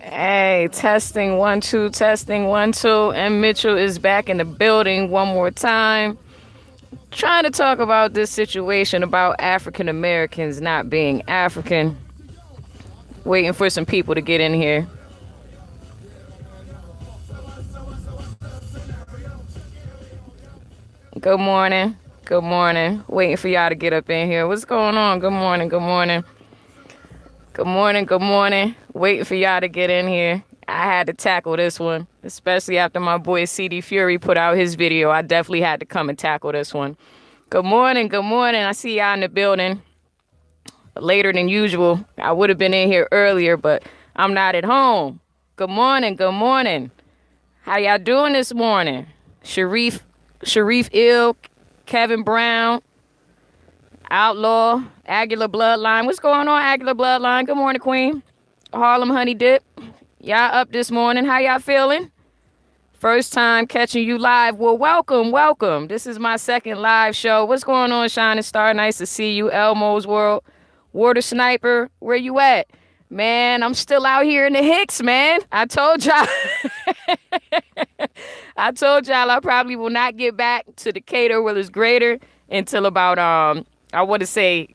Hey, testing 1 2, testing 1 2, and Mitchell is back in the building one more time. Trying to talk about this situation about African Americans not being African. Waiting for some people to get in here. Good morning. Good morning. Waiting for y'all to get up in here. What's going on? Good morning. Good morning. Good morning. Good morning. Waiting for y'all to get in here. I had to tackle this one, especially after my boy CD Fury put out his video. I definitely had to come and tackle this one. Good morning. Good morning. I see y'all in the building later than usual. I would have been in here earlier, but I'm not at home. Good morning. Good morning. How y'all doing this morning? Sharif Ill, Kevin Brown, Outlaw, Aguilar Bloodline. What's going on, Aguilar Bloodline? Good morning, Queen. Harlem Honey Dip. Y'all up this morning. How y'all feeling? First time catching you live. Well, welcome, welcome. This is my second live show. What's going on, Shining Star? Nice to see you. Elmo's World. Water Sniper, where you at? Man, I'm still out here in the Hicks, man. I told y'all. I probably will not get back to Decatur, Willis Greater, until about I want to say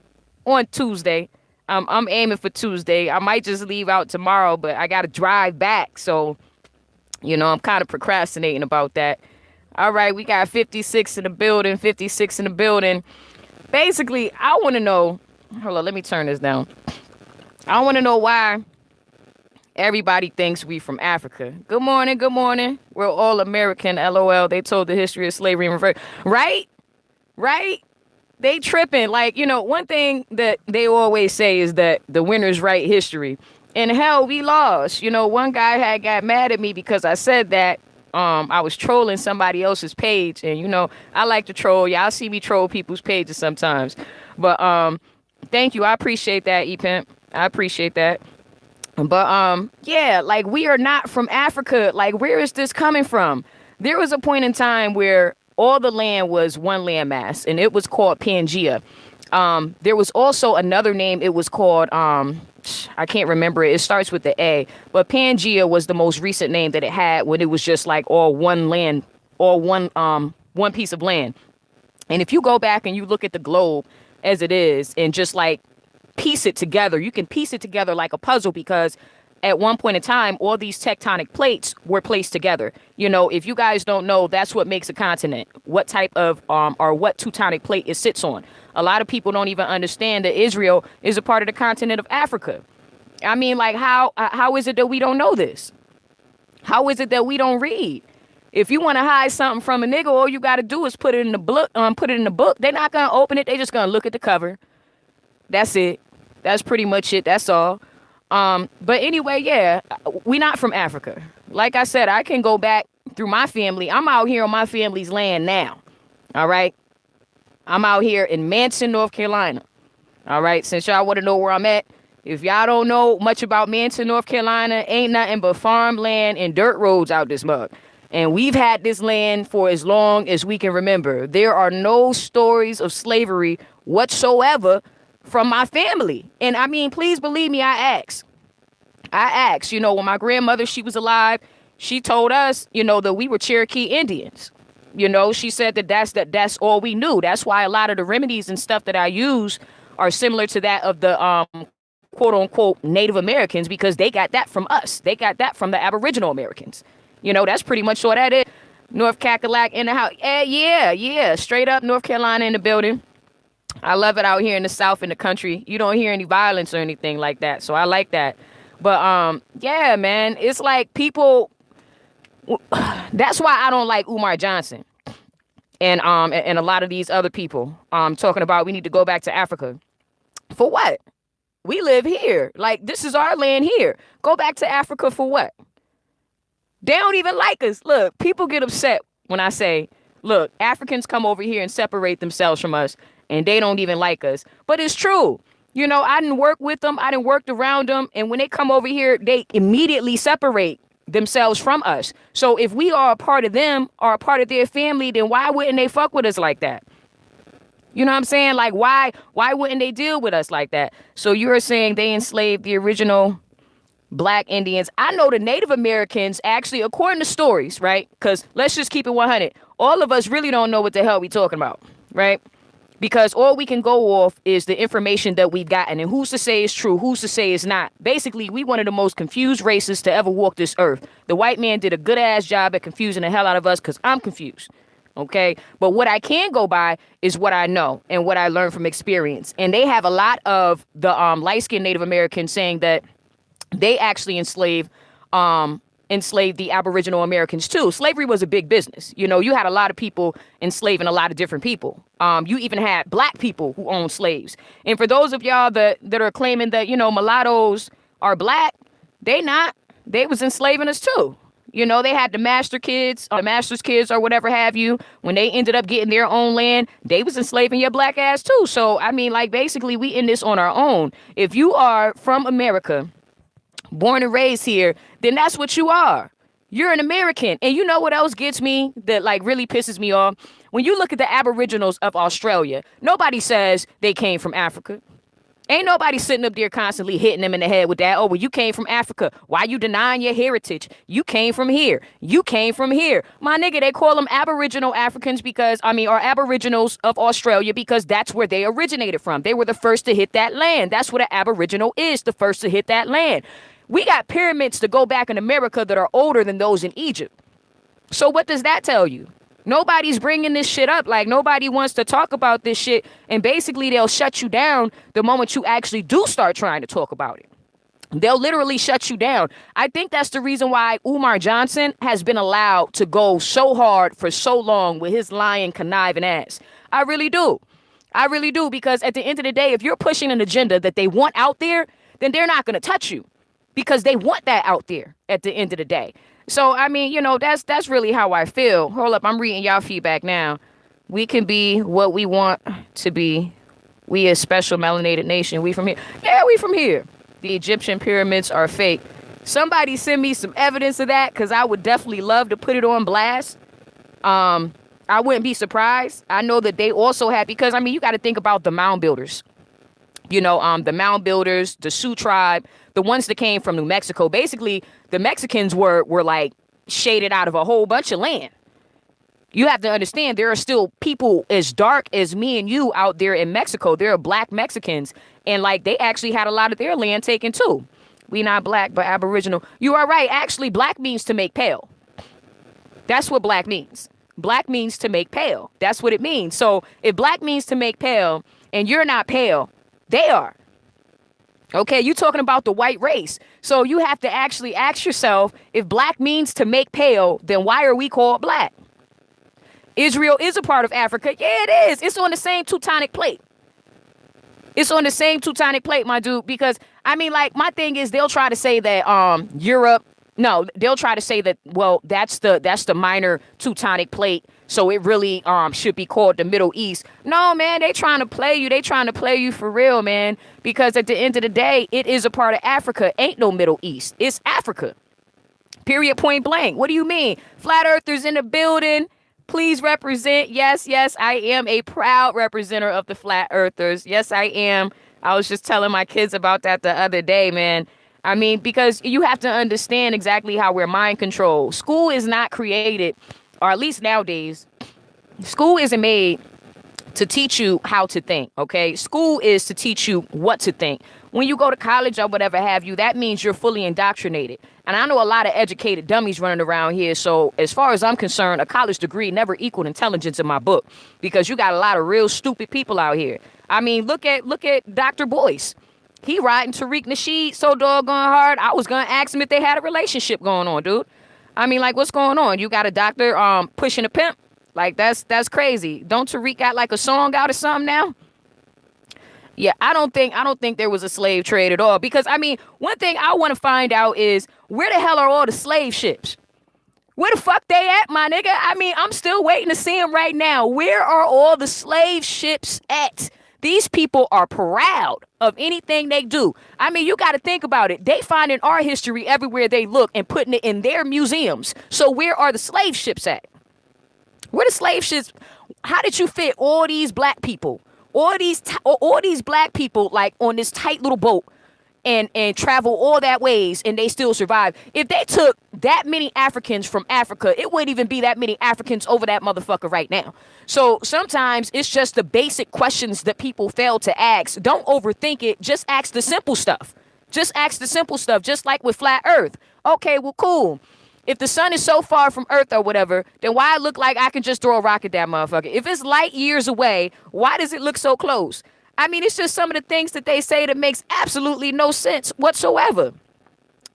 on Tuesday. I'm aiming for Tuesday. I might just leave out tomorrow, but I got to drive back. So, I'm kind of procrastinating about that. All right, we got 56 in the building, 56 in the building. Basically, I want to know, hold on, let me turn this down. I want to know why everybody thinks we from Africa. Good morning, good morning. We're all American, LOL. They told the history of slavery and refer. Right? They tripping. Like, one thing that they always say is that the winners write history. And hell, we lost. One guy had got mad at me because I said that I was trolling somebody else's page. And, I like to troll. Y'all see me troll people's pages sometimes. But thank you. I appreciate that, E-Pimp. I appreciate that. But, yeah, like, we are not from Africa. Like, where is this coming from? There was a point in time where all the land was one landmass, and it was called Pangea. There was also another name. It was called, I can't remember it. It starts with the A. But Pangea was the most recent name that it had when it was just like all one land, all one piece of land. And if you go back and you look at the globe as it is and just like piece it together, you can piece it together like a puzzle, because at one point in time, all these tectonic plates were placed together. If you guys don't know, that's what makes a continent. What type of, or what tectonic plate it sits on. A lot of people don't even understand that Israel is a part of the continent of Africa. I mean, like, how is it that we don't know this? How is it that we don't read? If you want to hide something from a nigga, all you got to do is put it in the book. They're not going to open it. They're just going to look at the cover. That's it. That's pretty much it. That's all. But anyway, yeah, we not from Africa. Like I said, I can go back through my family. I'm out here on my family's land now. All right. I'm out here in Manson, North Carolina. All right. Since y'all want to know where I'm at, if y'all don't know much about Manson, North Carolina, ain't nothing but farmland and dirt roads out this mug. And we've had this land for as long as we can remember. There are no stories of slavery whatsoever from my family. And I mean, please believe me, I asked, when my grandmother, she was alive, she told us, that we were Cherokee Indians. She said that's all we knew. That's why a lot of the remedies and stuff that I use are similar to that of the quote unquote Native Americans, because they got that from us. They got that from the Aboriginal Americans. That's pretty much all that is. North Cackalack in the house. Yeah. Straight up North Carolina in the building. I love it out here in the South in the country. You don't hear any violence or anything like that. So I like that. But yeah, man, it's like people. That's why I don't like Umar Johnson and a lot of these other people talking about we need to go back to Africa. For what? We live here. Like, this is our land here. Go back to Africa for what? They don't even like us. Look, people get upset when I say, look, Africans come over here and separate themselves from us, and they don't even like us. But it's true. I didn't work with them. I didn't work around them. And when they come over here, they immediately separate themselves from us. So if we are a part of them or a part of their family, then why wouldn't they fuck with us like that? You know what I'm saying? Like, why wouldn't they deal with us like that? So you're saying they enslaved the original Black Indians. I know the Native Americans actually, according to stories, right? Because let's just keep it 100. All of us really don't know what the hell we talking about, right? Because all we can go off is the information that we've gotten. And who's to say it's true? Who's to say it's not? Basically, we one of the most confused races to ever walk this earth. The white man did a good ass job at confusing the hell out of us because I'm confused. Okay. But what I can go by is what I know and what I learned from experience. And they have a lot of the light-skinned Native Americans saying that they actually enslaved the Aboriginal Americans too. Slavery was a big business. You know, you had a lot of people enslaving a lot of different people. You even had black people who owned slaves. And for those of y'all that are claiming that, you know, mulattoes are black, they not. They was enslaving us too. You know, they had the master's kids or whatever have you. When they ended up getting their own land, they was enslaving your black ass too. So, I mean, like, basically, we in this on our own. If you are from America, born and raised here, then that's what you are. You're an American. And you know what else gets me that like really pisses me off? When you look at the Aboriginals of Australia, nobody says they came from Africa. Ain't nobody sitting up there constantly hitting them in the head with that. Oh, well, you came from Africa. Why you denying your heritage? You came from here. You came from here. My nigga, they call them Aboriginal Africans or Aboriginals of Australia because that's where they originated from. They were the first to hit that land. That's what an Aboriginal is, the first to hit that land. We got pyramids to go back in America that are older than those in Egypt. So what does that tell you? Nobody's bringing this shit up. Like, nobody wants to talk about this shit. And basically, they'll shut you down the moment you actually do start trying to talk about it. They'll literally shut you down. I think that's the reason why Umar Johnson has been allowed to go so hard for so long with his lying, conniving ass. I really do. I really do. Because at the end of the day, if you're pushing an agenda that they want out there, then they're not going to touch you. Because they want that out there at the end of the day. So, I mean, you know, that's really how I feel. Hold up, I'm reading y'all feedback now. We can be what we want to be. We a special melanated nation. We from here. Yeah, we from here. The Egyptian pyramids are fake. Somebody send me some evidence of that because I would definitely love to put it on blast. I wouldn't be surprised. I know that they also had, because, I mean, you got to think about the mound builders. You know, the mound builders, the Sioux tribe, the ones that came from New Mexico. Basically, the Mexicans were like shaded out of a whole bunch of land. You have to understand there are still people as dark as me and you out there in Mexico. There are black Mexicans. And like they actually had a lot of their land taken too. We not black, but Aboriginal. You are right. Actually, black means to make pale. That's what black means. Black means to make pale. That's what it means. So if black means to make pale and you're not pale, they are. Okay, you talking about the white race. So you have to actually ask yourself, if black means to make pale, then why are we called black? Israel is a part of Africa. Yeah, it is. It's on the same tectonic plate. It's on the same tectonic plate, my dude, because, I mean, like, my thing is they'll try to say that Europe, no, they'll try to say that, well, that's the minor tectonic plate. So it really should be called the Middle East. No, man, they trying to play you. They trying to play you for real, man. Because at the end of the day, it is a part of Africa. Ain't no Middle East. It's Africa. Period, point blank. What do you mean? Flat earthers in the building. Please represent. Yes, I am a proud representative of the flat earthers. Yes, I am. I was just telling my kids about that the other day, man. I mean, because you have to understand exactly how we're mind controlled. School is not created, or at least nowadays, school isn't made to teach you how to think, okay? School is to teach you what to think. When you go to college or whatever have you, that means you're fully indoctrinated. And I know a lot of educated dummies running around here. So as far as I'm concerned, a college degree never equaled intelligence in my book, because you got a lot of real stupid people out here. I mean, look at Dr. Boyce. He riding Tariq Nasheed so doggone hard. I was going to ask him if they had a relationship going on, dude. I mean, like, what's going on? You got a doctor pushing a pimp? Like, that's crazy. Don't Tariq got like a song out or something now? Yeah, I don't think there was a slave trade at all. Because, I mean, one thing I want to find out is, where the hell are all the slave ships? Where the fuck they at, my nigga? I mean, I'm still waiting to see them right now. Where are all the slave ships at? These people are proud of anything they do. I mean, you got to think about it. They finding our history everywhere they look and putting it in their museums. So where are the slave ships at? Where the slave ships? How did you fit all these black people? All these black people, like, on this tight little boat and travel all that ways and they still survive. If they took that many Africans from Africa, it wouldn't even be that many Africans over that motherfucker right now. So sometimes it's just the basic questions that people fail to ask. Don't overthink it. Just ask the simple stuff. Just ask the simple stuff, just like with flat earth. Okay, well, cool. If the sun is so far from Earth or whatever, then why it look like I can just throw a rock at that motherfucker? If it's light years away, why does it look so close? I mean, it's just some of the things that they say that makes absolutely no sense whatsoever.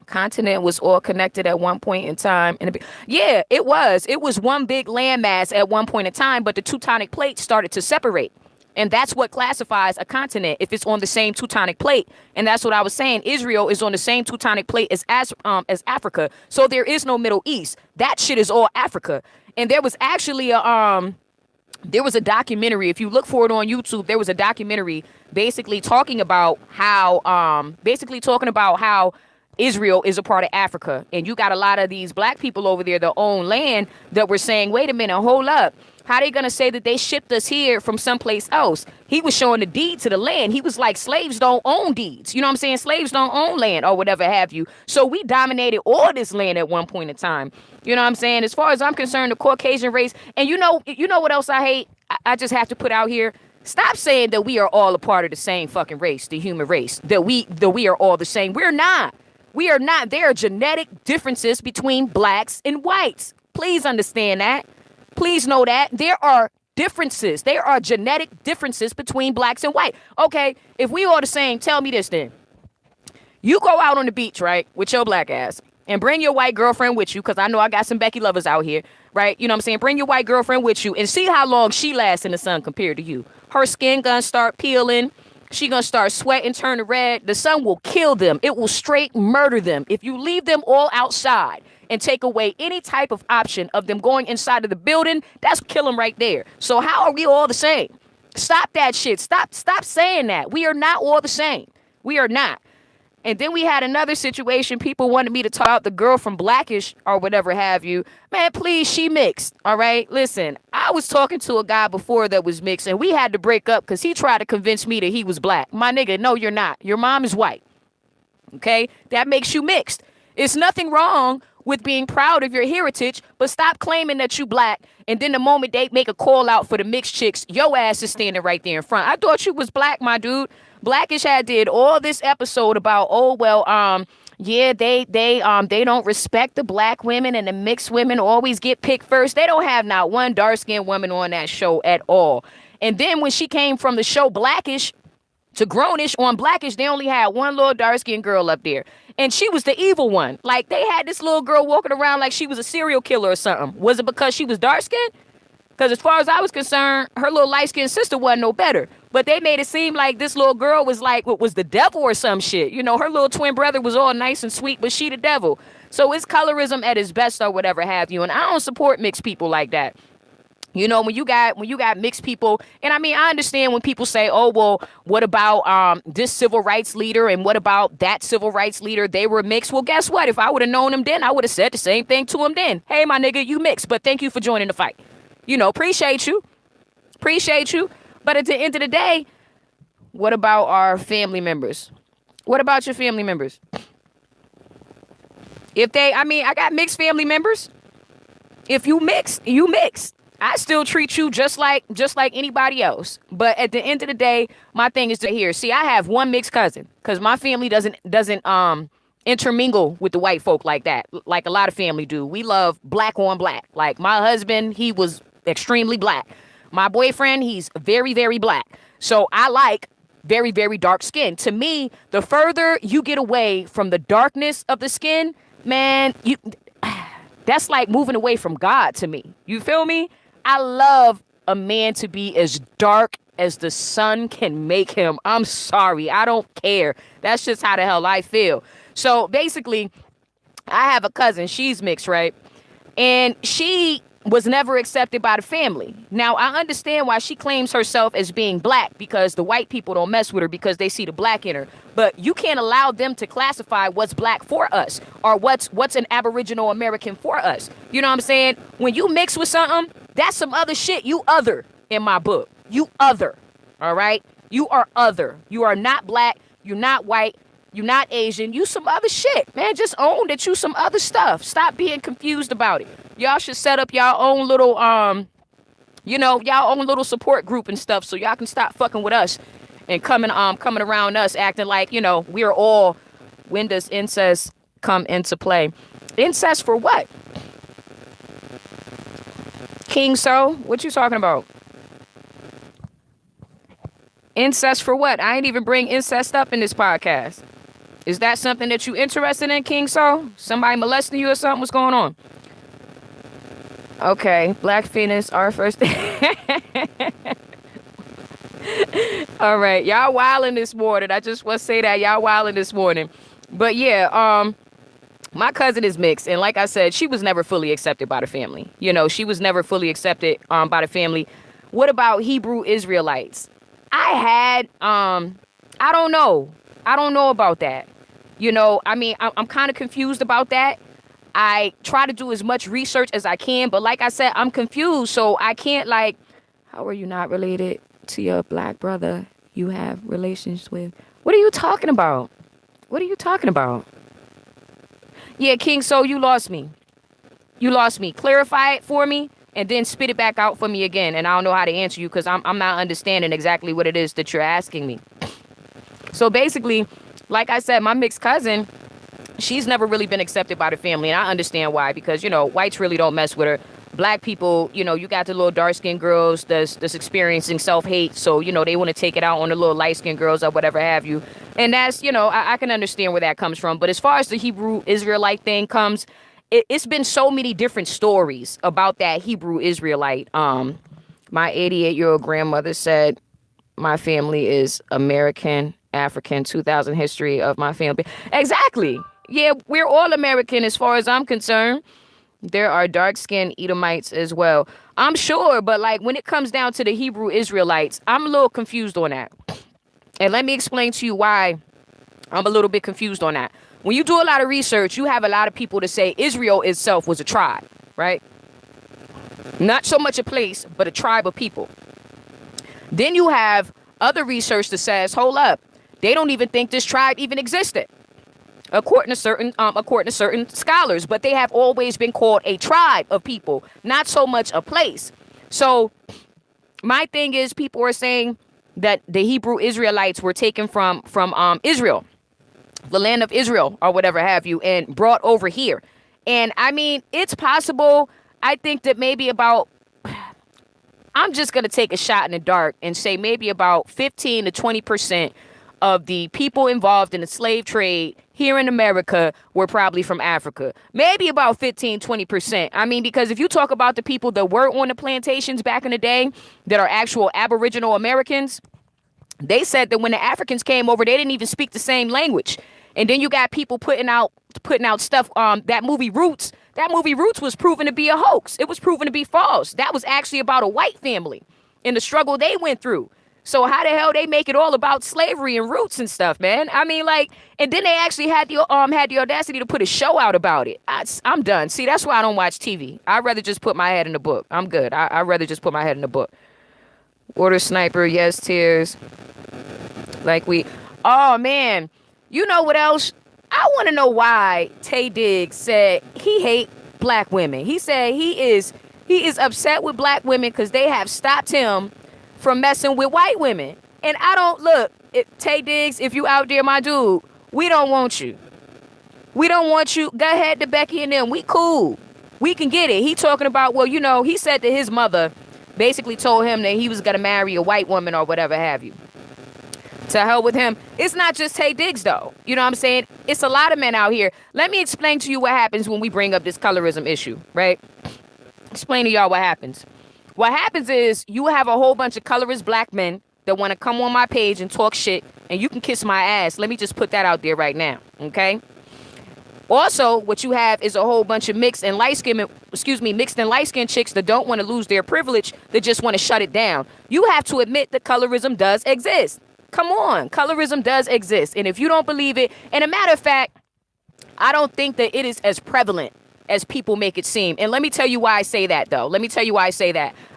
Continent was all connected at one point in time. Yeah, it was. It was one big landmass at one point in time, but the tectonic plates started to separate. And that's what classifies a continent if it's on the same tectonic plate. And that's what I was saying. Israel is on the same tectonic plate as Africa. So there is no Middle East. That shit is all Africa. And there was actually a documentary. If you look for it on YouTube, there was a documentary basically talking about how Israel is a part of Africa. And you got a lot of these black people over there that own land that were saying, wait a minute, hold up. How they gonna say that they shipped us here from someplace else? He was showing the deed to the land. He was like, slaves don't own deeds. You know what I'm saying? Slaves don't own land or whatever have you. So we dominated all this land at one point in time. You know what I'm saying? As far as I'm concerned, the Caucasian race, and you know what else I hate? I just have to put out here. Stop saying that we are all a part of the same fucking race, the human race, that we are all the same. We're not. We are not. There are genetic differences between blacks and whites. Please understand that. Please know that there are differences. There are genetic differences between blacks and white. Okay, if we all the same, tell me this then. You go out on the beach, right, with your black ass, and bring your white girlfriend with you, because I know I got some Becky lovers out here, right? You know what I'm saying? Bring your white girlfriend with you and see how long she lasts in the sun compared to you. Her skin gonna start peeling. She gonna start sweating, turning red. The sun will kill them. It will straight murder them. If you leave them all outside and take away any type of option of them going inside of the building, that's kill them right there. So how are we all the same? Stop that shit. Stop saying that. We are not all the same. We are not. And then we had another situation. People wanted me to talk about the girl from Blackish or whatever have you. Man, please, she mixed. All right. Listen, I was talking to a guy before that was mixed, and we had to break up because he tried to convince me that he was black. My nigga, no, you're not. Your mom is white. Okay. That makes you mixed. It's nothing wrong with being proud of your heritage, but stop claiming that you black. And then the moment they make a call out for the mixed chicks, your ass is standing right there in front. I thought you was black, my dude. Blackish had did all this episode about, yeah, they don't respect the black women, and the mixed women always get picked first. They don't have not one dark-skinned woman on that show at all. And then when she came from the show Blackish to Grownish on Blackish, they only had one little dark-skinned girl up there. And she was the evil one. Like, they had this little girl walking around like she was a serial killer or something. Was it because she was dark-skinned? Because as far as I was concerned, her little light-skinned sister wasn't no better. But they made it seem like this little girl was like, what was the devil or some shit. You know, her little twin brother was all nice and sweet, but she the devil. So it's colorism at its best or whatever have you. And I don't support mixed people like that. You know, when you got mixed people, and I mean, I understand when people say, oh, well, what about this civil rights leader and what about that civil rights leader? They were mixed. Well, guess what? If I would have known them then, I would have said the same thing to them then. Hey, my nigga, you mixed, but thank you for joining the fight. You know, appreciate you. But at the end of the day, what about our family members? What about your family members? I got mixed family members. If you mixed, you mixed. I still treat you just like anybody else. But at the end of the day, my thing is to here. See, I have one mixed cousin because my family doesn't intermingle with the white folk like that, like a lot of family do. We love black on black. Like my husband, he was extremely black. My boyfriend, he's very, very black. So I like very, very dark skin. To me, the further you get away from the darkness of the skin, man, that's like moving away from God to me. You feel me? I love a man to be as dark as the sun can make him. I'm sorry. I don't care. That's just how the hell I feel. So basically, I have a cousin. She's mixed, right? And she was never accepted by the family. Now, I understand why she claims herself as being black, because the white people don't mess with her because they see the black in her. But you can't allow them to classify what's black for us or what's an Aboriginal American for us. You know what I'm saying? When you mix with something, that's some other shit. You other in my book. You other. All right? You are other. You are not black. You're not white. You not Asian. You some other shit, man. Just own that you some other stuff. Stop being confused about it. Y'all should set up y'all own little y'all own little support group and stuff, so y'all can stop fucking with us and coming around us acting like, we're all. When does incest come into play? Incest for what? King So, what you talking about? Incest for what? I ain't even bring incest up in this podcast. Is that something that you interested in, King So? Somebody molesting you or something? What's going on? Okay, Black Phoenix, our first. All right, y'all wilding this morning. I just want to say that y'all wilding this morning. But yeah, my cousin is mixed, and like I said, she was never fully accepted by the family. She was never fully accepted by the family. What about Hebrew Israelites? I don't know. I don't know about that. I'm kind of confused about that. I try to do as much research as I can, but like I said, I'm confused, so I can't how are you not related to your black brother you have relations with? What are you talking about? What are you talking about? Yeah, King So, you lost me. You lost me. Clarify it for me and then spit it back out for me again. And I don't know how to answer you because I'm not understanding exactly what it is that you're asking me. So basically, like I said, my mixed cousin, she's never really been accepted by the family. And I understand why, because, whites really don't mess with her. Black people, you got the little dark-skinned girls that's experiencing self-hate. So, they want to take it out on the little light-skinned girls or whatever have you. And that's, I can understand where that comes from. But as far as the Hebrew Israelite thing comes, it's been so many different stories about that Hebrew Israelite. My 88-year-old grandmother said, my family is American, African, 2,000 history of my family. Exactly. Yeah, we're all American as far as I'm concerned. There are dark-skinned Edomites as well. I'm sure, but when it comes down to the Hebrew Israelites, I'm a little confused on that. And let me explain to you why I'm a little bit confused on that. When you do a lot of research, you have a lot of people to say Israel itself was a tribe, right? Not so much a place, but a tribe of people. Then you have other research that says, hold up, they don't even think this tribe even existed. According to certain scholars, but they have always been called a tribe of people, not so much a place. So my thing is, people are saying that the Hebrew Israelites were taken from Israel, the land of Israel or whatever have you, and brought over here. And I mean, it's possible. I think that maybe I'm just going to take a shot in the dark and say maybe about 15 to 20% of the people involved in the slave trade here in America were probably from Africa. Maybe about 15, 20%. I mean, because if you talk about the people that were on the plantations back in the day that are actual Aboriginal Americans, they said that when the Africans came over, they didn't even speak the same language. And then you got people putting out stuff. That movie Roots was proven to be a hoax. It was proven to be false. That was actually about a white family and the struggle they went through. So how the hell they make it all about slavery and roots and stuff, man? I mean, and then they actually had the audacity to put a show out about it. I'm done. See, that's why I don't watch TV. I'd rather just put my head in the book. I'm good. I'd rather just put my head in the book. Order sniper, yes, tears. Oh man, you know what else? I want to know why Taye Diggs said he hate black women. He said he is upset with black women because they have stopped him from messing with white women. And I don't Taye Diggs, if you out there, my dude, we don't want you. We don't want you. Go ahead to Becky and them. We cool. We can get it. He talking about, he said that his mother basically told him that he was going to marry a white woman or whatever have you. To hell with him. It's not just Taye Diggs, though. You know what I'm saying? It's a lot of men out here. Let me explain to you what happens when we bring up this colorism issue, right? Explain to y'all what happens. What happens is you have a whole bunch of colorist black men that want to come on my page and talk shit, and you can kiss my ass. Let me just put that out there right now, okay? Also, what you have is a whole bunch of mixed and light-skinned chicks that don't want to lose their privilege, that just want to shut it down. You have to admit that colorism does exist. Come on, colorism does exist. And if you don't believe it, and a matter of fact, I don't think that it is as prevalent as people make it seem. And let me tell you why I say that, though.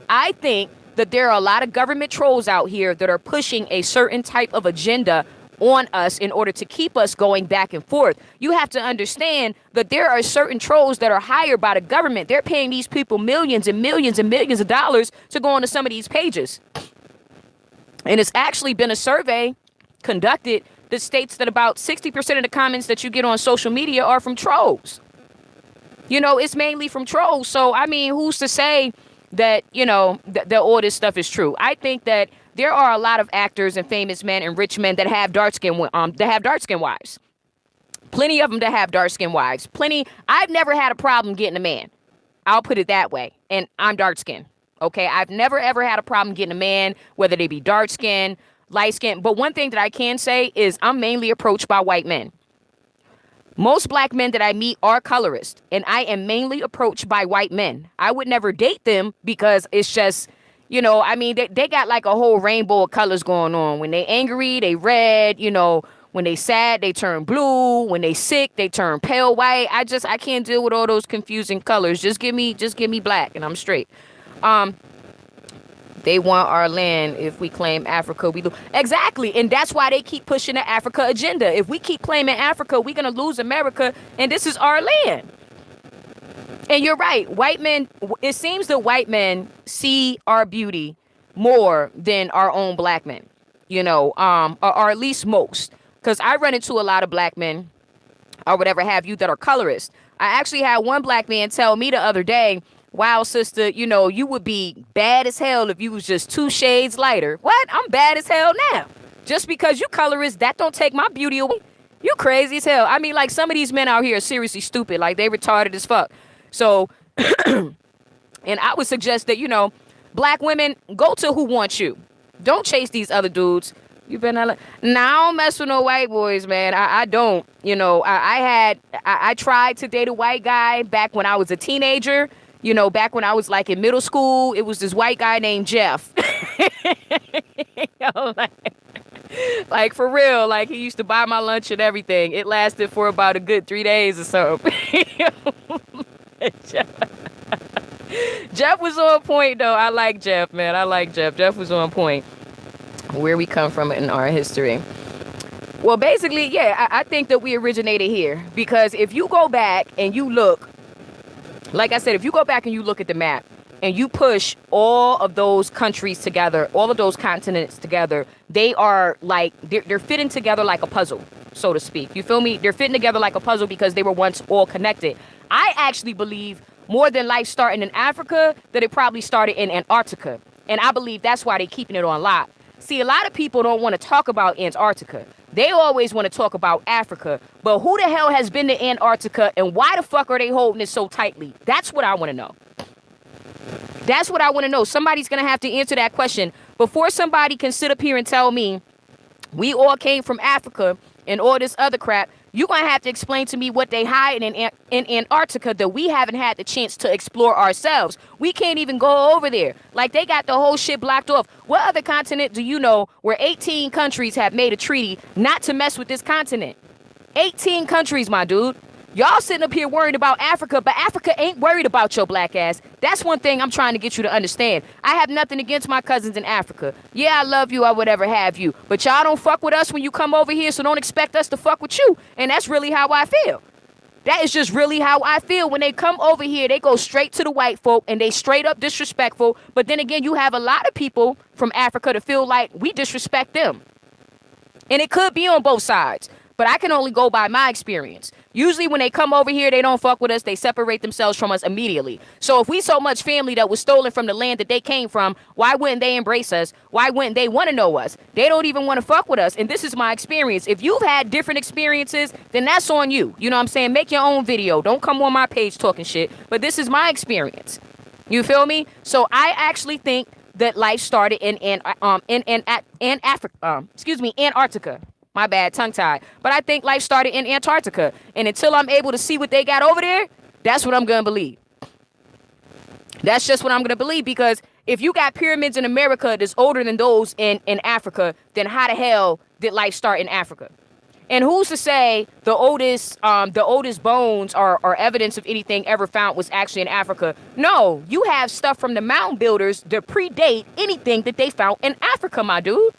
I think that there are a lot of government trolls out here that are pushing a certain type of agenda on us in order to keep us going back and forth. You have to understand that there are certain trolls that are hired by the government. They're paying these people millions and millions and millions of dollars to go onto some of these pages. And it's actually been a survey conducted that states that about 60% of the comments that you get on social media are from trolls. You know, it's mainly from trolls. So, I mean, who's to say that, you know, that all this stuff is true? I think that there are a lot of actors and famous men and rich men that have dark skin wives. Plenty of them that have dark skin wives. Plenty. I've never had a problem getting a man. I'll put it that way. And I'm dark skinned. Okay. I've never, ever had a problem getting a man, whether they be dark skinned, light skinned. But one thing that I can say is I'm mainly approached by white men. Most black men that I meet are colorist, and I am mainly approached by white men. I would never date them because it's just, you know, I mean, they got like a whole rainbow of colors going on. When they angry, they red, you know, when they sad, they turn blue. When they sick, they turn pale white. I can't deal with all those confusing colors. Just give me black and I'm straight. They want our land. If we claim Africa, we lose. Exactly. And that's why they keep pushing the Africa agenda. If we keep claiming Africa, we're going to lose America. And this is our land. And you're right. White men, it seems that white men see our beauty more than our own black men, you know, or at least most. Because I run into a lot of black men or whatever have you that are colorists. I actually had one black man tell me the other day, wow, sister, you know, you would be bad as hell if you was just 2 shades lighter. What? I'm bad as hell now. Just because you colorist, that don't take my beauty away. You crazy as hell. I mean, like, some of these men out here are seriously stupid. Like, they retarded as fuck. So, and I would suggest that, you know, black women, go to who wants you. Don't chase these other dudes. You better not. Now, I don't mess with no white boys, man. I don't. You know, I tried to date a white guy back when I was a teenager. You know, back when I was like in middle school, it was this white guy named Jeff. Yo, like for real, like he used to buy my lunch and everything. It lasted for about a good 3 days or so. Jeff was on point, though. I like Jeff, man. I like Jeff. Jeff was on point. Where we come from in our history. Well, basically, yeah, I think that we originated here. Because if you go back and you look, like I said, if you go back and you look at the map and you push all of those countries together, all of those continents together, they are like, they're fitting together like a puzzle, so to speak. You feel me? They're fitting together like a puzzle because they were once all connected. I actually believe more than life starting in Africa, that it probably started in Antarctica. And I believe that's why they're keeping it on lock. See, a lot of people don't want to talk about Antarctica. They always want to talk about Africa. But who the hell has been to Antarctica and why the fuck are they holding it so tightly? That's what I want to know. That's what I want to know. Somebody's going to have to answer that question before somebody can sit up here and tell me we all came from Africa and all this other crap. You're going to have to explain to me what they hide in Antarctica that we haven't had the chance to explore ourselves. We can't even go over there. Like, they got the whole shit blocked off. What other continent do you know where 18 countries have made a treaty not to mess with this continent? 18 countries, my dude. Y'all sitting up here worried about Africa, but Africa ain't worried about your black ass. That's one thing I'm trying to get you to understand. I have nothing against my cousins in Africa. Yeah, I love you or whatever have you. But y'all don't fuck with us when you come over here, so don't expect us to fuck with you. And that's really how I feel. That is just really how I feel. When they come over here, they go straight to the white folk and they straight up disrespectful. But then again, you have a lot of people from Africa to feel like we disrespect them. And it could be on both sides. But I can only go by my experience. Usually when they come over here, they don't fuck with us. They separate themselves from us immediately. So if we so much family that was stolen from the land that they came from, why wouldn't they embrace us? Why wouldn't they want to know us? They don't even want to fuck with us. And this is my experience. If you've had different experiences, then that's on you. You know what I'm saying? Make your own video. Don't come on my page talking shit. But this is my experience. You feel me? So I actually think that life started in Antarctica. My bad, tongue-tied. But I think life started in Antarctica. And until I'm able to see what they got over there, that's what I'm going to believe. That's just what I'm going to believe. Because if you got pyramids in America that's older than those in Africa, then how the hell did life start in Africa? And who's to say the oldest bones or evidence of anything ever found was actually in Africa? No, you have stuff from the mound builders that predate anything that they found in Africa, my dude.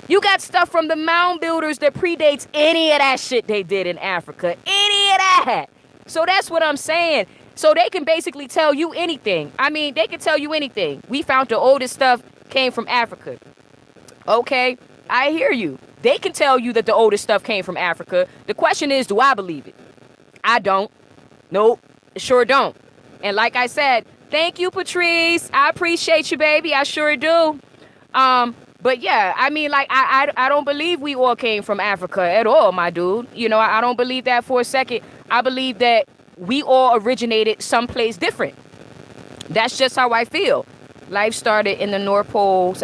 You got stuff from the mound builders that predates any of that shit they did in Africa. Any of that. So that's what I'm saying. So they can basically tell you anything. I mean, they can tell you anything. We found the oldest stuff came from Africa. Okay, I hear you. They can tell you that the oldest stuff came from Africa. The question is, do I believe it? I don't. Nope, sure don't. And like I said, thank you, Patrice. I appreciate you, baby. I sure do. But yeah, I mean, like, I don't believe we all came from Africa at all, my dude. You know, I don't believe that for a second. I believe that we all originated someplace different. That's just how I feel. Life started in the North Pole.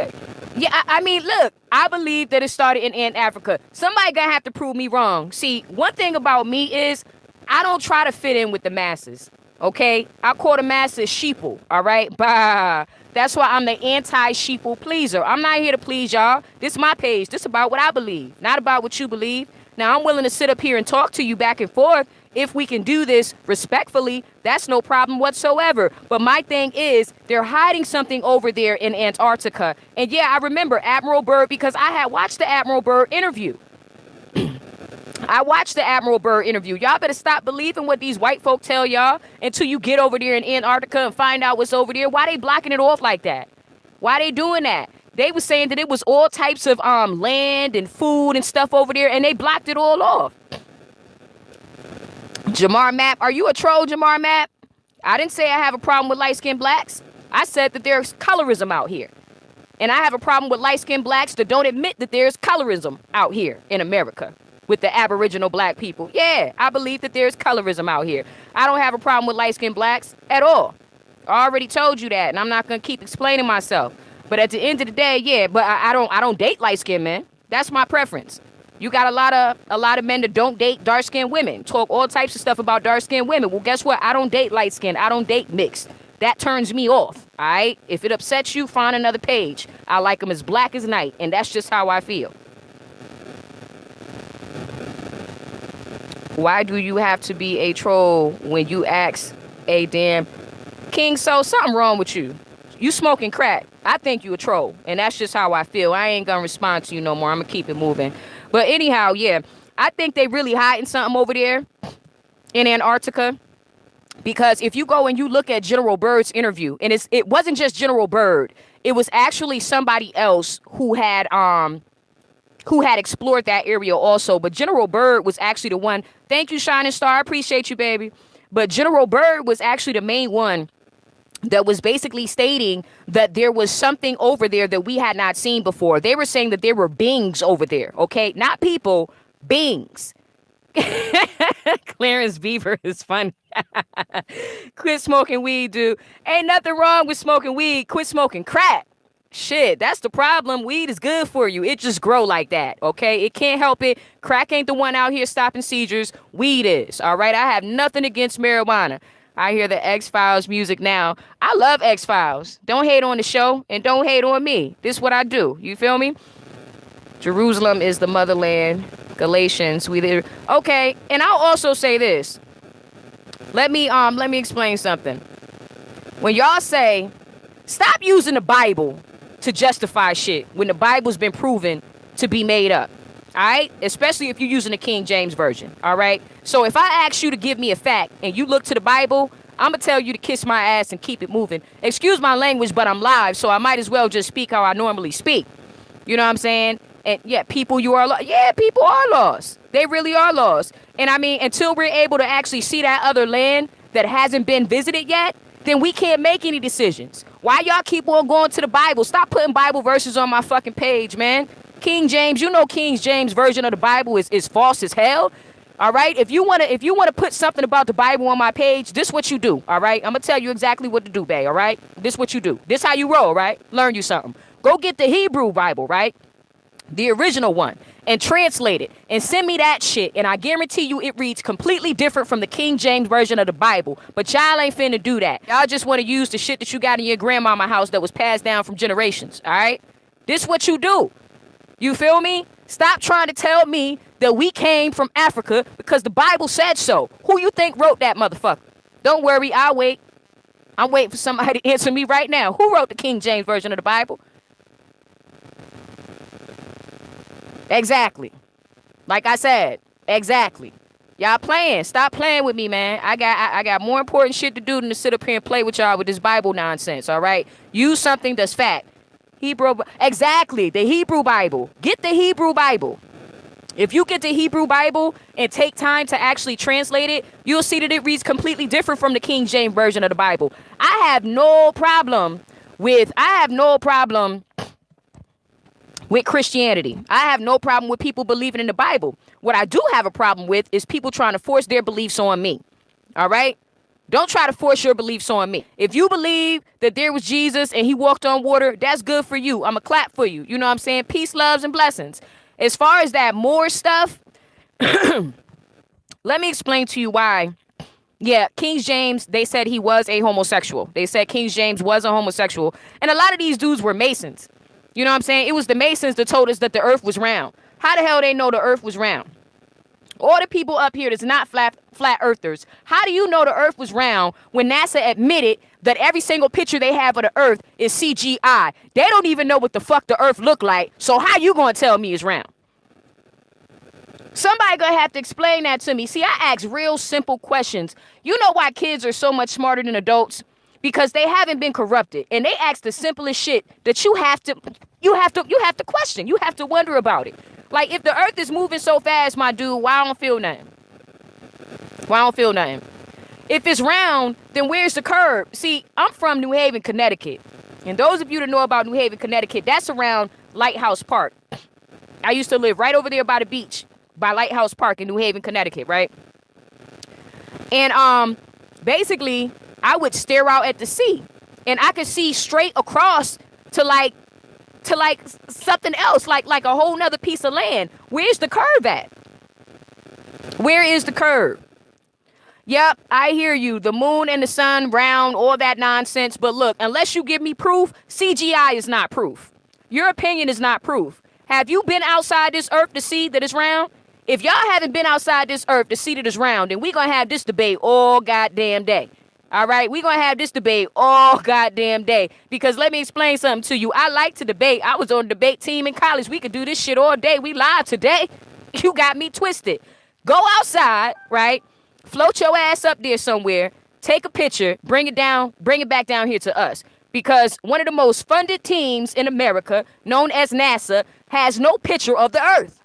Yeah, I mean, look, I believe that it started in Africa. Somebody gonna have to prove me wrong. See, one thing about me is I don't try to fit in with the masses. Okay? I call the masses sheeple. All right? Bah. That's why I'm the anti-sheeple pleaser. I'm not here to please y'all. This is my page. This is about what I believe, not about what you believe. Now, I'm willing to sit up here and talk to you back and forth. If we can do this respectfully, that's no problem whatsoever. But my thing is, they're hiding something over there in Antarctica. And yeah, I remember Admiral Byrd because I had watched the Admiral Byrd interview. I watched the Admiral Byrd interview. Y'all better stop believing what these white folk tell y'all until you get over there in Antarctica and find out what's over there. Why they blocking it off like that? Why they doing that? They was saying that it was all types of land and food and stuff over there, and they blocked it all off. Jamar Map, are you a troll, Jamar Map? I didn't say I have a problem with light-skinned blacks. I said that there's colorism out here. And I have a problem with light-skinned blacks that don't admit that there's colorism out here in America with the Aboriginal black people. Yeah, I believe that there's colorism out here. I don't have a problem with light-skinned blacks at all. I already told you that, and I'm not going to keep explaining myself. But at the end of the day, yeah, but I don't date light-skinned men. That's my preference. You got a lot of men that don't date dark-skinned women. Talk all types of stuff about dark-skinned women. Well, guess what? I don't date light-skinned. I don't date mixed. That turns me off, all right? If it upsets you, find another page. I like them as black as night, and that's just how I feel. Why do you have to be a troll when you ask a damn King? So something wrong with you. You smoking crack. I think you a troll, and that's just how I feel. I ain't gonna respond to you no more. I'm gonna keep it moving. But anyhow, yeah, I think they really hiding something over there in Antarctica. Because if you go and you look at General Byrd's interview, and it wasn't just General Byrd, it was actually somebody else who had explored that area also. But General Byrd was actually the one. Thank you, Shining Star. I appreciate you, baby. But General Byrd was actually the main one that was basically stating that there was something over there that we had not seen before. They were saying that there were beings over there, okay? Not people, beings. Clarence Beaver is funny. Quit smoking weed, dude. Ain't nothing wrong with smoking weed. Quit smoking crack. Shit, that's the problem. Weed is good for you. It just grow like that, okay? It can't help it. Crack ain't the one out here stopping seizures. Weed is, all right? I have nothing against marijuana. I hear the X-Files music now. I love X-Files. Don't hate on the show and don't hate on me. This is what I do. You feel me? Jerusalem is the motherland. Galatians. Okay, and I'll also say this. Let me explain something. When y'all say, stop using the Bible to justify shit when the Bible's been proven to be made up. All right? Especially if you're using the King James Version. All right? So if I ask you to give me a fact and you look to the Bible, I'm going to tell you to kiss my ass and keep it moving. Excuse my language, but I'm live, so I might as well just speak how I normally speak. You know what I'm saying? And yeah, people, you are lost. Yeah, people are lost. They really are lost. And I mean, until we're able to actually see that other land that hasn't been visited yet, then we can't make any decisions. Why y'all keep on going to the Bible? Stop putting Bible verses on my fucking page, man. King James, you know King James version of the Bible is false as hell. All right? If you wanna put something about the Bible on my page, this what you do, all right? I'm gonna tell you exactly what to do, bae, all right? This what you do. This how you roll, right? Learn you something. Go get the Hebrew Bible, right? The original one, and translate it and send me that shit, and I guarantee you it reads completely different from the King James version of the Bible. But y'all ain't finna do that. Y'all just want to use the shit that you got in your grandmama house that was passed down from generations. All right, this what you do. You feel me? Stop trying to tell me that we came from Africa because the Bible said so. Who you think wrote that motherfucker? Don't worry, I'll wait. I'm waiting for somebody to answer me right now. Who wrote the King James version of the Bible? Exactly. Like I said, exactly. Y'all playing. Stop playing with me, man. I got more important shit to do than to sit up here and play with y'all with this Bible nonsense, all right? Use something that's fact. Hebrew, exactly, the Hebrew Bible. Get the Hebrew Bible. If you get the Hebrew Bible and take time to actually translate it, you'll see that it reads completely different from the King James Version of the Bible. I have no problem with Christianity. I have no problem with people believing in the Bible. What I do have a problem with is people trying to force their beliefs on me. All right? Don't try to force your beliefs on me. If you believe that there was Jesus and he walked on water, that's good for you. I'm a clap for you. You know what I'm saying? Peace, loves, and blessings. As far as that more stuff, let me explain to you why. Yeah, King James, they said he was a homosexual. They said King James was a homosexual. And a lot of these dudes were Masons. You know what I'm saying? It was the Masons that told us that the earth was round. How the hell they know the earth was round? All the people up here that's not flat earthers, how do you know the earth was round when NASA admitted that every single picture they have of the earth is CGI? They don't even know what the fuck the earth looked like, so how you gonna tell me it's round? Somebody gonna have to explain that to me. See, I ask real simple questions. You know why kids are so much smarter than adults? Because they haven't been corrupted, and they ask the simplest shit that you have to question. You have to wonder about it. Like, if the earth is moving so fast, my dude, why I don't feel nothing? Why I don't feel nothing? If it's round, then where's the curve? See, I'm from New Haven, Connecticut. And those of you that know about New Haven, Connecticut, that's around Lighthouse Park. I used to live right over there by the beach, by Lighthouse Park in New Haven, Connecticut, right? And basically, I would stare out at the sea, and I could see straight across to like something else, like a whole nother piece of land. Where's the curve at? Where is the curve? Yep, I hear you. The moon and the sun round, all that nonsense. But look, unless you give me proof, CGI is not proof. Your opinion is not proof. Have you been outside this earth to see that it's round? If y'all haven't been outside this earth to see that it's round, then we're going to have this debate all goddamn day. All right, we're going to have this debate all goddamn day. Because let me explain something to you. I like to debate. I was on a debate team in college. We could do this shit all day. We live today. You got me twisted. Go outside, right? Float your ass up there somewhere. Take a picture. Bring it back down here to us. Because one of the most funded teams in America, known as NASA, has no picture of the earth.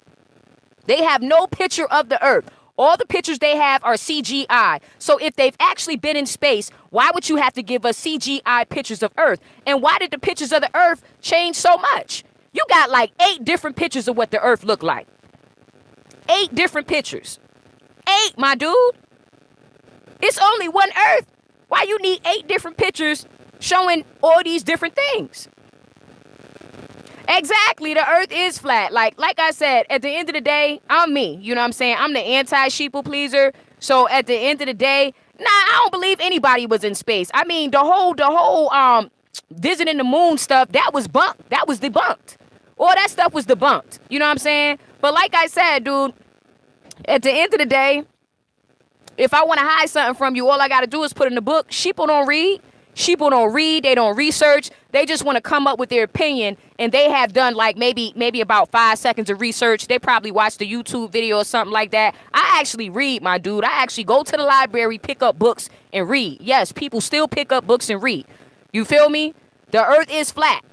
They have no picture of the earth. All the pictures they have are CGI. So if they've actually been in space, why would you have to give us CGI pictures of Earth? And why did the pictures of the Earth change so much? You got like 8 different pictures of what the Earth looked like. 8 different pictures. 8, my dude. It's only one Earth. Why you need 8 different pictures showing all these different things? Exactly, the earth is flat. Like I said, at the end of the day, I'm me. You know what I'm saying? I'm the anti-sheeple pleaser. So at the end of the day, I don't believe anybody was in space. I mean, the whole visiting the moon stuff, that was debunked. All that stuff was debunked. You know what I'm saying? But like I said, dude, at the end of the day, if I want to hide something from you, all I got to do is put in the book. Sheeple don't read. Sheeple don't read. They don't research. They just want to come up with their opinion, and they have done like maybe about 5 seconds of research. They probably watched a YouTube video or something like that. I actually read, my dude. I actually go to the library, pick up books, and read. Yes, people still pick up books and read. You feel me? The earth is flat.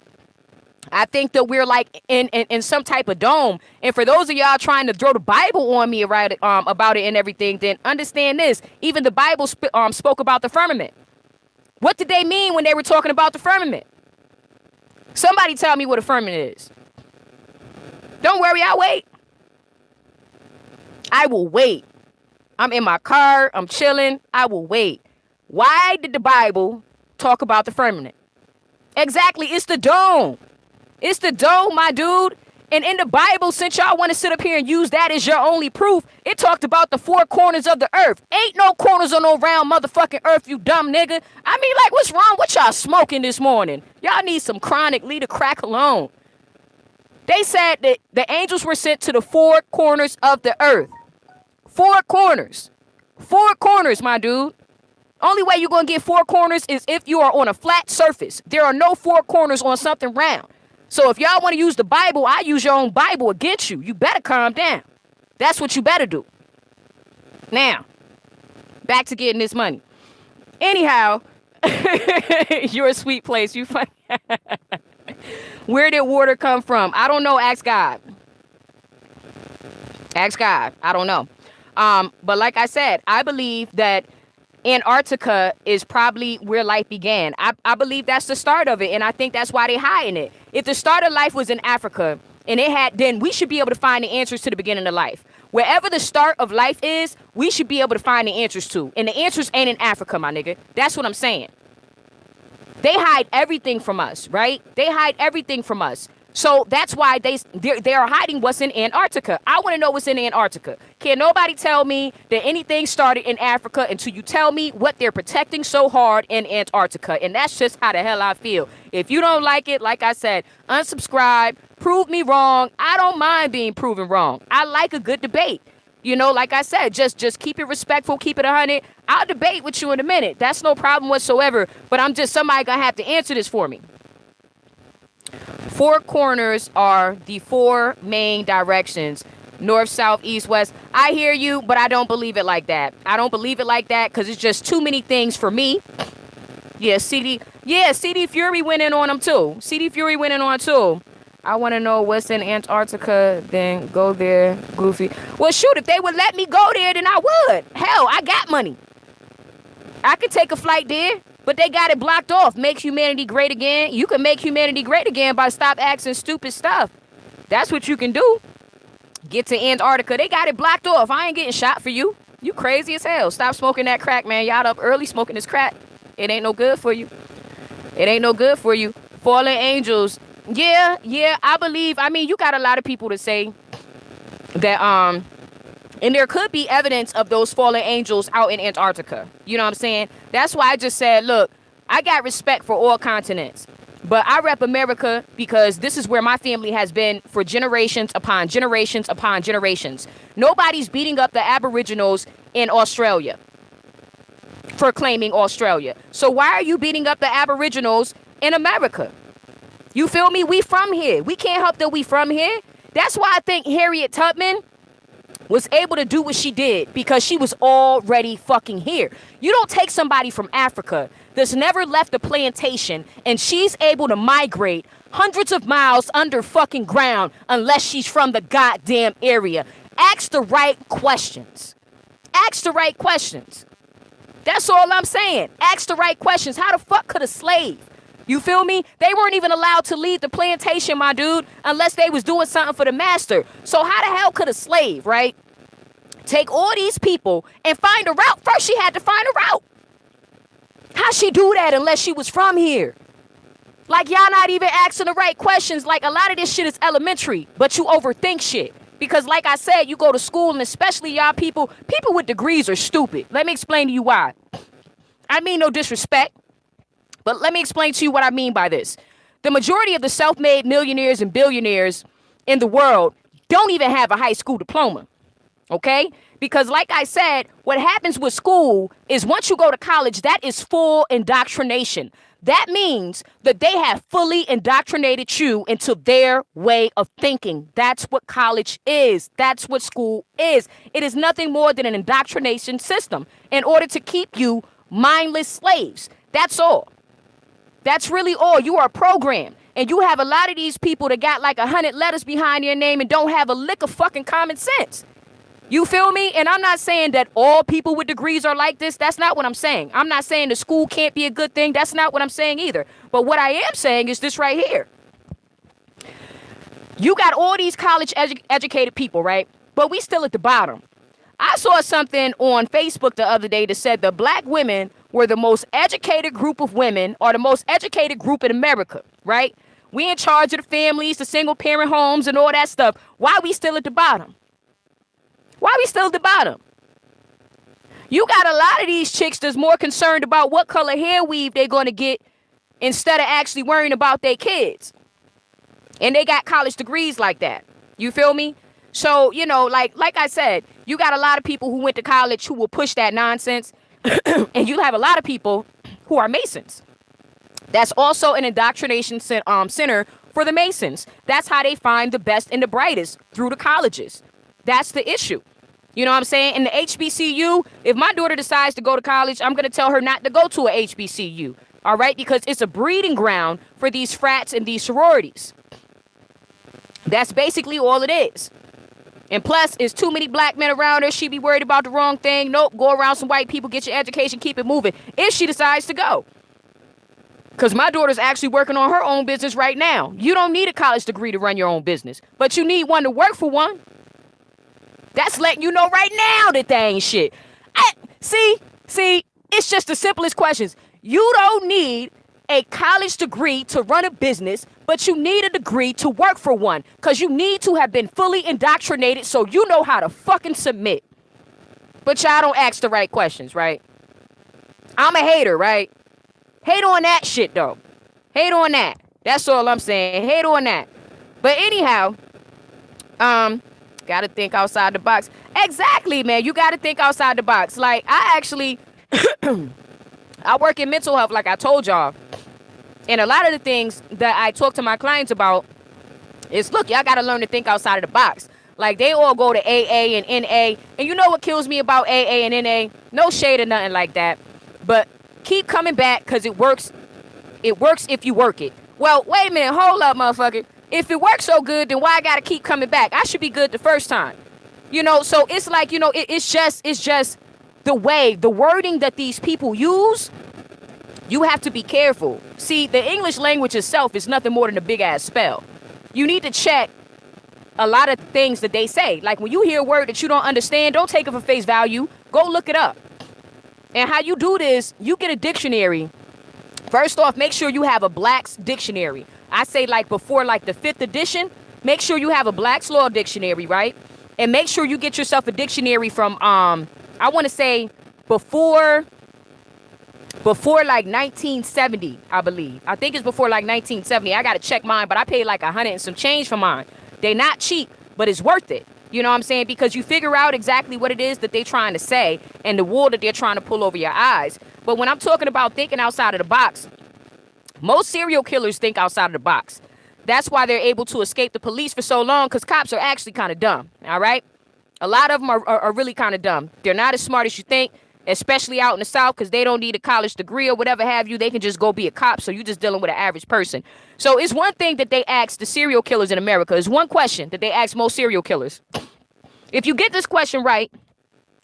I think that we're like in some type of dome. And for those of y'all trying to throw the Bible on me about it and everything, then understand this. Even the Bible spoke about the firmament. What did they mean when they were talking about the firmament? Somebody tell me what a firmament is. Don't worry, I'll wait. I will wait. I'm in my car. I'm chilling. I will wait. Why did the Bible talk about the firmament? Exactly. It's the dome. It's the dome, my dude. And in the Bible, since y'all want to sit up here and use that as your only proof, it talked about the 4 corners of the earth. Ain't no corners on no round motherfucking earth, you dumb nigga. I mean, like, what's wrong with y'all smoking this morning? Y'all need some chronic, leave the crack alone. They said that the angels were sent to the 4 corners of the earth. 4 corners. 4 corners, my dude. Only way you're going to get 4 corners is if you are on a flat surface. There are no 4 corners on something round. So if y'all want to use the Bible, I use your own Bible against you. You better calm down. That's what you better do. Now, back to getting this money. Anyhow, you're a sweet place. You funny. Where did water come from? I don't know. Ask God. Ask God. I don't know. But like I said, I believe that Antarctica is probably where life began. I believe that's the start of it, and I think that's why they hiding it. If the start of life was in Africa, and then we should be able to find the answers to the beginning of life. Wherever the start of life is, we should be able to find the answers to. And the answers ain't in Africa, my nigga. That's what I'm saying. They hide everything from us, right? They hide everything from us. So that's why they are hiding what's in Antarctica. I want to know what's in Antarctica. Can't nobody tell me that anything started in Africa until you tell me what they're protecting so hard in Antarctica. And that's just how the hell I feel. If you don't like it, like I said, unsubscribe, prove me wrong. I don't mind being proven wrong. I like a good debate. You know, like I said, just keep it respectful, keep it 100. I'll debate with you in a minute. That's no problem whatsoever. But I'm just somebody gonna have to answer this for me. Four corners are the four main directions. North, south, east, west. I hear you, but I don't believe it like that. I don't believe it like that because it's just too many things for me. Yeah, CD Fury went in on them too. CD Fury went in on too. I want to know what's in Antarctica, then go there, Goofy. Well, shoot, if they would let me go there, then I would. Hell, I got money. I could take a flight there. But they got it blocked off. Make humanity great again. You can make humanity great again by stop asking stupid stuff. That's what you can do. Get to Antarctica. They got it blocked off. I ain't getting shot for you. You crazy as hell. Stop smoking that crack, man. Y'all up early smoking this crack. It ain't no good for you. It ain't no good for you. Fallen angels. Yeah, I believe. I mean, you got a lot of people to say that, and there could be evidence of those fallen angels out in Antarctica. You know what I'm saying? That's why I just said, look, I got respect for all continents. But I rep America because this is where my family has been for generations upon generations upon generations. Nobody's beating up the Aboriginals in Australia for claiming Australia. So why are you beating up the Aboriginals in America? You feel me? We from here. We can't help that we from here. That's why I think Harriet Tubman was able to do what she did because she was already fucking here. You don't take somebody from Africa that's never left the plantation and she's able to migrate hundreds of miles under fucking ground unless she's from the goddamn area. Ask the right questions. Ask the right questions. That's all I'm saying. Ask the right questions. How the fuck could a slave? You feel me? They weren't even allowed to leave the plantation, my dude, unless they was doing something for the master. So how the hell could a slave, right, take all these people and find a route? First, she had to find a route. How she do that unless she was from here? Like, y'all not even asking the right questions. Like, a lot of this shit is elementary, but you overthink shit. Because like I said, you go to school, and especially y'all people with degrees are stupid. Let me explain to you why. I mean no disrespect. But let me explain to you what I mean by this. The majority of the self-made millionaires and billionaires in the world don't even have a high school diploma, okay? Because like I said, what happens with school is once you go to college, that is full indoctrination. That means that they have fully indoctrinated you into their way of thinking. That's what college is. That's what school is. It is nothing more than an indoctrination system in order to keep you mindless slaves. That's all. That's really all. You are programmed. And you have a lot of these people that got like 100 letters behind their name and don't have a lick of fucking common sense. You feel me? And I'm not saying that all people with degrees are like this. That's not what I'm saying. I'm not saying the school can't be a good thing. That's not what I'm saying either. But what I am saying is this right here. You got all these college educated people, right? But we still at the bottom. I saw something on Facebook the other day that said the black women were the most educated group of women, or the most educated group in America, right? We in charge of the families, the single parent homes and all that stuff. Why we still at the bottom? Why we still at the bottom? You got a lot of these chicks that's more concerned about what color hair weave they're going to get instead of actually worrying about their kids. And they got college degrees like that. You feel me? So, you know, like I said, you got a lot of people who went to college who will push that nonsense. And you have a lot of people who are Masons. That's also an indoctrination center for the Masons. That's how they find the best and the brightest, through the colleges. That's the issue. You know what I'm saying? In the HBCU, if my daughter decides to go to college, I'm going to tell her not to go to a HBCU. All right? Because it's a breeding ground for these frats and these sororities. That's basically all it is. And plus, it's too many black men around her. She be worried about the wrong thing. Nope, go around some white people, get your education, keep it moving. If she decides to go. Because my daughter's actually working on her own business right now. You don't need a college degree to run your own business. But you need one to work for one. That's letting you know right now that they ain't shit. See, it's just the simplest questions. You don't need a college degree to run a business, but you need a degree to work for one. Because you need to have been fully indoctrinated so you know how to fucking submit. But y'all don't ask the right questions, right? I'm a hater, right? Hate on that shit, though. Hate on that. That's all I'm saying. Hate on that. But anyhow, gotta think outside the box. Exactly, man. You gotta think outside the box. Like, I actually, I work in mental health, like I told y'all. And a lot of the things that I talk to my clients about is, look, y'all gotta learn to think outside of the box. Like, they all go to AA and NA. And you know what kills me about AA and NA? No shade or nothing like that. But keep coming back because it works. It works if you work it. Well, wait a minute. Hold up, motherfucker. If it works so good, then why I gotta keep coming back? I should be good the first time. You know, so it's like, you know, it's just the way, the wording that these people use. You have to be careful. See, the English language itself is nothing more than a big ass spell. You need to check a lot of things that they say. Like, when you hear a word that you don't understand, don't take it for face value. Go look it up. And how you do this, you get a dictionary. First off, make sure you have a Black's dictionary. I say, like, before, like, the 5th edition, make sure you have a Black's Law dictionary, right? And make sure you get yourself a dictionary from, I want to say, before like 1970, I believe. I think it's before like 1970. I got to check mine, but I paid like 100 and some change for mine. They're not cheap, but it's worth it. You know what I'm saying? Because you figure out exactly what it is that they're trying to say and the wool that they're trying to pull over your eyes. But when I'm talking about thinking outside of the box, most serial killers think outside of the box. That's why they're able to escape the police for so long, because cops are actually kind of dumb. All right? A lot of them are really kind of dumb. They're not as smart as you think, especially out in the South, because they don't need a college degree or whatever have you. They can just go be a cop. So you're just dealing with an average person. So it's one thing that they ask the serial killers in America. It's one question that they ask most serial killers. If you get this question right,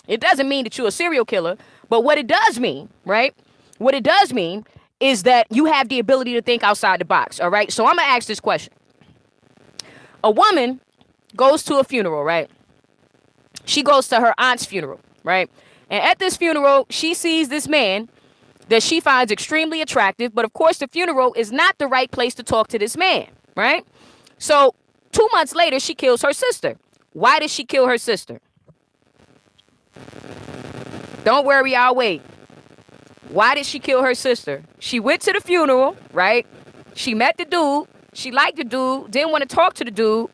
it doesn't mean that you're a serial killer. But what it does mean, right? What it does mean is that you have the ability to think outside the box. All right. So I'm going to ask this question. A woman goes to a funeral, right? She goes to her aunt's funeral, right? And at this funeral, she sees this man that she finds extremely attractive. But of course, the funeral is not the right place to talk to this man, right? So 2 months later, she kills her sister. Why did she kill her sister? Don't worry, I'll wait. Why did she kill her sister? She went to the funeral, right? She met the dude. She liked the dude, didn't want to talk to the dude.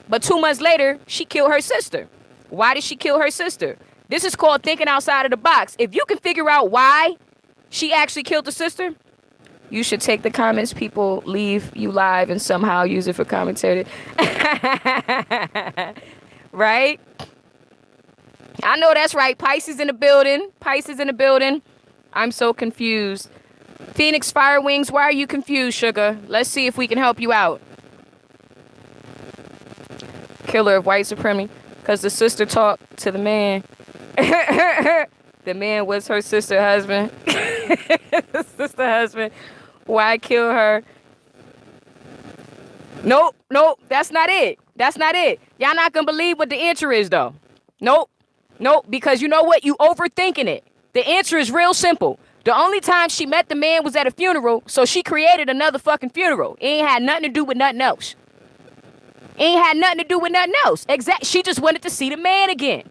But 2 months later, she killed her sister. Why did she kill her sister? This is called thinking outside of the box. If you can figure out why she actually killed the sister, you should take the comments people leave you live and somehow use it for commentary. Right? I know that's right. Pisces in the building. Pisces in the building. I'm so confused. Phoenix Fire Wings, why are you confused, sugar? Let's see if we can help you out. Killer of white supremacy. Because the sister talked to the man. The man was her sister husband. Sister husband. Why kill her? Nope. That's not it. That's not it. Y'all not going to believe what the answer is, though. Nope. Because you know what? You overthinking it. The answer is real simple. The only time she met the man was at a funeral, so she created another fucking funeral. It ain't had nothing to do with nothing else. Exactly. She just wanted to see the man again.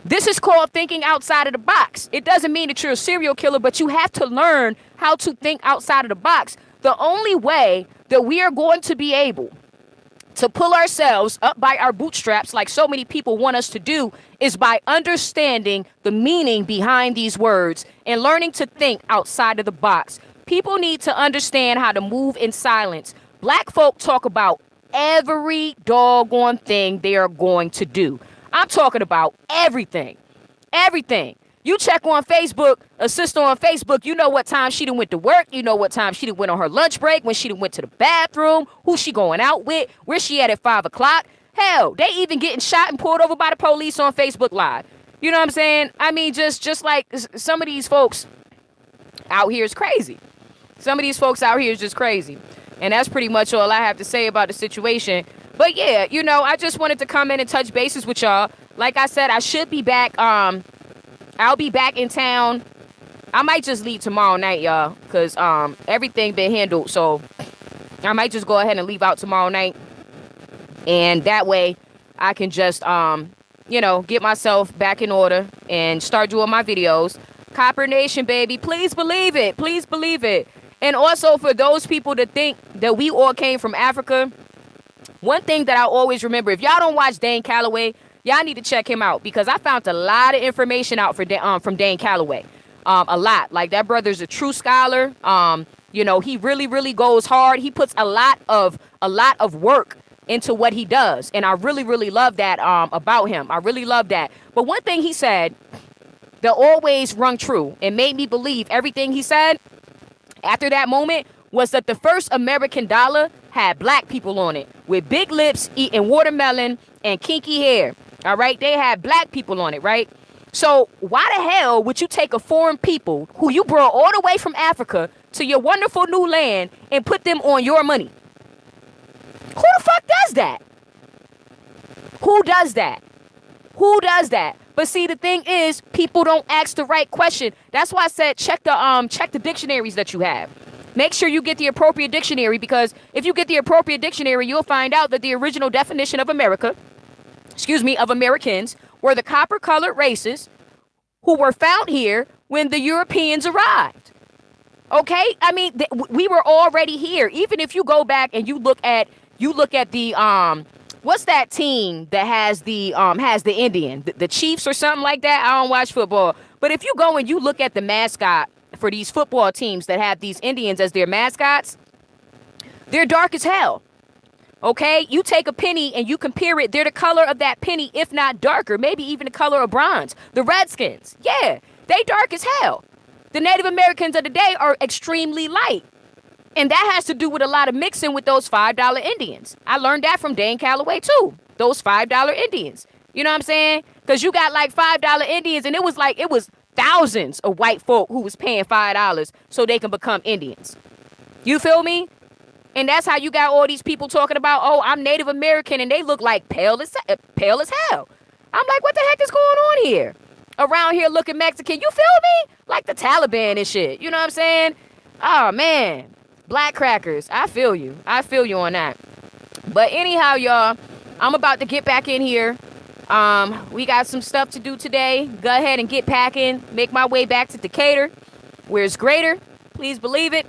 This is called thinking outside of the box. It doesn't mean that you're a serial killer, but you have to learn how to think outside of the box. The only way that we are going to be able to pull ourselves up by our bootstraps, like so many people want us to do, is by understanding the meaning behind these words and learning to think outside of the box. People need to understand how to move in silence. Black folk talk about every doggone thing they are going to do. I'm talking about everything. Everything. You check on Facebook, a sister on Facebook, you know what time she done went to work, you know what time she done went on her lunch break, when she done went to the bathroom, who she going out with, where she at 5 o'clock. Hell, they even getting shot and pulled over by the police on Facebook Live. You know what I'm saying? I mean, just like some of these folks out here is crazy. Some of these folks out here is just crazy. And that's pretty much all I have to say about the situation. But yeah, you know, I just wanted to come in and touch bases with y'all. Like I said, I should be back. I'll be back in town. I might just leave tomorrow night, y'all, because everything been handled. So I might just go ahead and leave out tomorrow night. And that way I can just, you know, get myself back in order and start doing my videos. Copper Nation, baby. Please believe it. Please believe it. And also for those people that think that we all came from Africa, one thing that I always remember, if y'all don't watch Dane Calloway, y'all need to check him out, because I found a lot of information out from Dane Calloway. A lot. Like, that brother's a true scholar. You know, he really, really goes hard. He puts a lot of work into what he does. And I really, really love that about him. I really love that. But one thing he said that always rung true and made me believe everything he said after that moment was that the first American dollar had black people on it with big lips, eating watermelon and kinky hair. All right. They had black people on it. Right. So why the hell would you take a foreign people who you brought all the way from Africa to your wonderful new land and put them on your money? Who the fuck does that? Who does that? Who does that? But see, the thing is, people don't ask the right question. That's why I said check the dictionaries that you have. Make sure you get the appropriate dictionary, because if you get the appropriate dictionary, you'll find out that the original definition of of Americans, were the copper-colored races who were found here when the Europeans arrived. Okay? I mean, we were already here. Even if you go back and you look at the what's that team that has the Indian, the Chiefs or something like that? I don't watch football. But if you go and you look at the mascot for these football teams that have these Indians as their mascots, they're dark as hell. Okay? You take a penny and you compare it, they're the color of that penny, if not darker, maybe even the color of bronze. The Redskins, yeah, they dark as hell. The Native Americans of the day are extremely light. And that has to do with a lot of mixing with those $5 Indians. I learned that from Dane Calloway too. Those $5 Indians. You know what I'm saying? Because you got like $5 Indians, and it was thousands of white folk who was paying $5 so they can become Indians. You feel me? And that's how you got all these people talking about, oh, I'm Native American, and they look like pale as hell. I'm like, what the heck is going on here? Around here looking Mexican. You feel me? Like the Taliban and shit. You know what I'm saying? Oh, man. Black crackers. I feel you. I feel you on that. But anyhow, y'all, I'm about to get back in here. We got some stuff to do today. Go ahead and get packing. Make my way back to Decatur, where it's greater. Please believe it.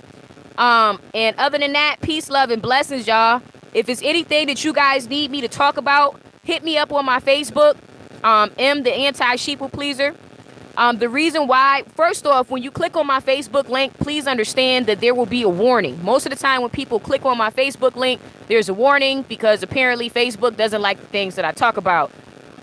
And other than that, peace, love, and blessings, y'all. If it's anything that you guys need me to talk about, hit me up on my Facebook. M, the anti-sheeple pleaser. The reason why, first off, when you click on my Facebook link, please understand that there will be a warning. Most of the time when people click on my Facebook link, there's a warning, because apparently Facebook doesn't like the things that I talk about.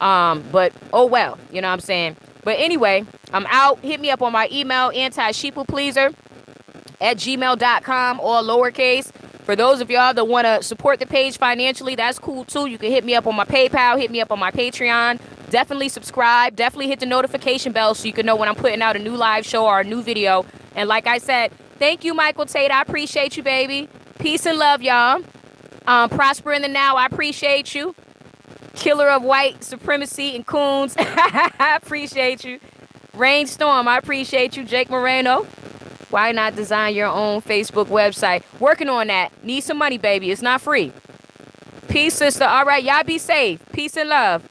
But oh well, you know what I'm saying? But anyway, I'm out. Hit me up on my email, anti-sheeplepleaser@gmail.com, all lowercase. For those of y'all that want to support the page financially, that's cool too. You can hit me up on my PayPal, hit me up on my Patreon. Definitely subscribe. Definitely hit the notification bell so you can know when I'm putting out a new live show or a new video. And like I said, thank you, Michael Tate. I appreciate you, baby. Peace and love, y'all. Prosper in the now. I appreciate you. Killer of white supremacy and coons. I appreciate you. Rainstorm. I appreciate you. Jake Moreno. Why not design your own Facebook website? Working on that. Need some money, baby. It's not free. Peace, sister. All right. Y'all be safe. Peace and love.